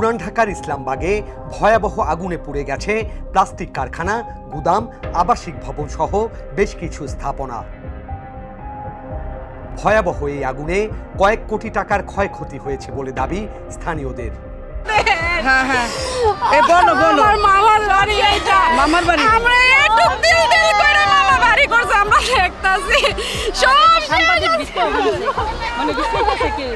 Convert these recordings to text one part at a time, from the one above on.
পুরান ঢাকার ইসলামবাগে ভয়াবহ আগুনে পুড়ে গেছে প্লাস্টিক কারখানা, গুদাম, আবাসিক ভবন সহ বেশ কিছু স্থাপনা। ভয়াবহ এই আগুনে কয়েক কোটি টাকার ক্ষয়ক্ষতি হয়েছে বলে দাবি স্থানীয়দের। মামার বাড়ি এটা, মামার বাড়ি। আমরা একটু দিল দিল করে মামা বাড়ি করছে, আমরা দেখতাছি সব সাংবাদিক মানে বিস্তারিত থেকে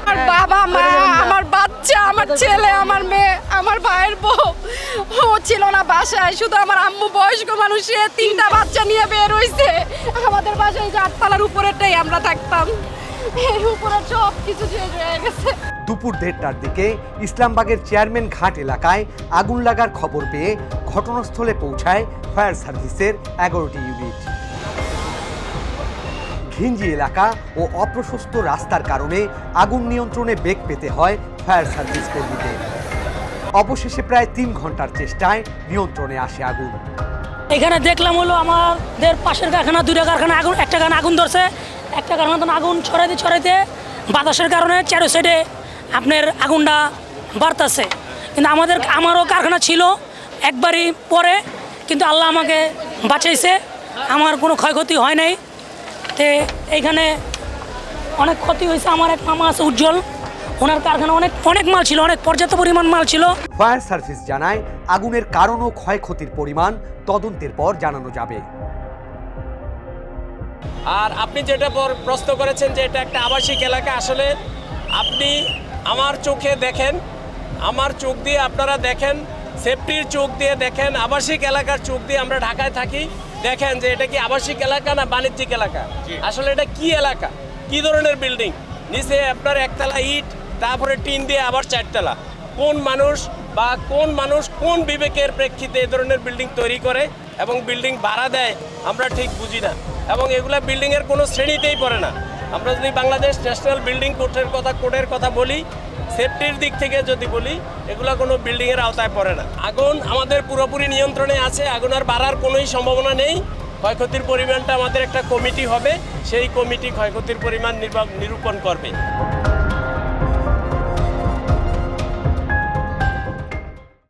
আমার বাবা মা, আমার বাচ্চা, আমার ছেলে, আমার মেয়ে, আমার ভাইয়ের বউ ও ছিল না বাসায়, শুধু আমার আম্মু বয়স্ক মানুষ, সে 3টা বাচ্চা নিয়ে বের হইছে। আমাদের বাসায় যে 8তলার উপরেটাই আমরা থাকতাম, এর উপরে সব কিছু শেষ হয়ে গেছে। দুপুর 1:30টার দিকে ইসলামবাগের চেয়ারম্যান ঘাট এলাকায় আগুন লাগার খবর পেয়ে ঘটনাস্থলে পৌঁছায় ফায়ার সার্ভিসের 11টি ইউনিট। ঘিঞ্জি এলাকা ও অপ্রশস্ত রাস্তার কারণে আগুন নিয়ন্ত্রণে বেগ পেতে হয় ফায়ার সার্ভিস কর্মীদের। অবশেষে প্রায় 3 ঘন্টার চেষ্টায় নিয়ন্ত্রণে আসে আগুন। এখানে দেখলাম হলো আমাদের পাশের কারখানা, 2টা কারখানা আগুন, একটা কারখানা আগুন ধরছে, একটা কারখানা আগুন ছড়াইতে বাতাসের কারণে চারো সাইডে আপনার আগুনটা বাড়তেছে। কিন্তু আমারও কারখানা ছিল একবারই পরে, কিন্তু আল্লাহ আমাকে বাঁচাইছে, আমার কোনো ক্ষয়ক্ষতি হয় নাই। তো এইখানে অনেক ক্ষতি হয়েছে। আমার এক মামা আছে উজ্জ্বল, ওনার কারখানা অনেক মাল ছিল, অনেক পর্যাপ্ত পরিমাণ মাল ছিল। ফায়ার সার্ভিস জানায় আগুনের কারণ ও ক্ষয়ক্ষতির পরিমাণ তদন্তের পর জানানো যাবে। আর আপনি যেটা প্রশ্ন করেছেন যে এটা একটা আবাসিক এলাকা, আসলে আপনি আমার চোখে দেখেন, আমার চোখ দিয়ে আপনারা দেখেন, সেফটির চোখ দিয়ে দেখেন, আবাসিক এলাকার চোখ দিয়ে আমরা ঢাকায় থাকি, দেখেন যে এটা কি আবাসিক এলাকা না বাণিজ্যিক এলাকা, আসলে এটা কি এলাকা, কি ধরনের বিল্ডিং, নিচে আপনার 1তলা ইট, তারপরে টিন দিয়ে আবার 4তলা। কোন মানুষ কোন বিবেকের প্রেক্ষিতে এই ধরনের বিল্ডিং তৈরি করে এবং বিল্ডিং ভাড়া দেয় আমরা ঠিক বুঝি না, এবং এগুলা বিল্ডিংয়ের কোনো শ্রেণীতেই পড়ে না। আমরা যদি বাংলাদেশ ন্যাশনাল বিল্ডিং কোডের কথা বলি, সেফটির দিক থেকে যদি বলি, এগুলা কোনো বিল্ডিংয়ের আওতায় পড়ে না। আগুন আমাদের পুরোপুরি নিয়ন্ত্রণে আছে, আগুন আর বাড়ার কোনোই সম্ভাবনা নেই। ক্ষয়ক্ষতির পরিমাণটা আমাদের একটা কমিটি হবে, সেই কমিটি ক্ষয়ক্ষতির পরিমাণ নিরূপণ করবে।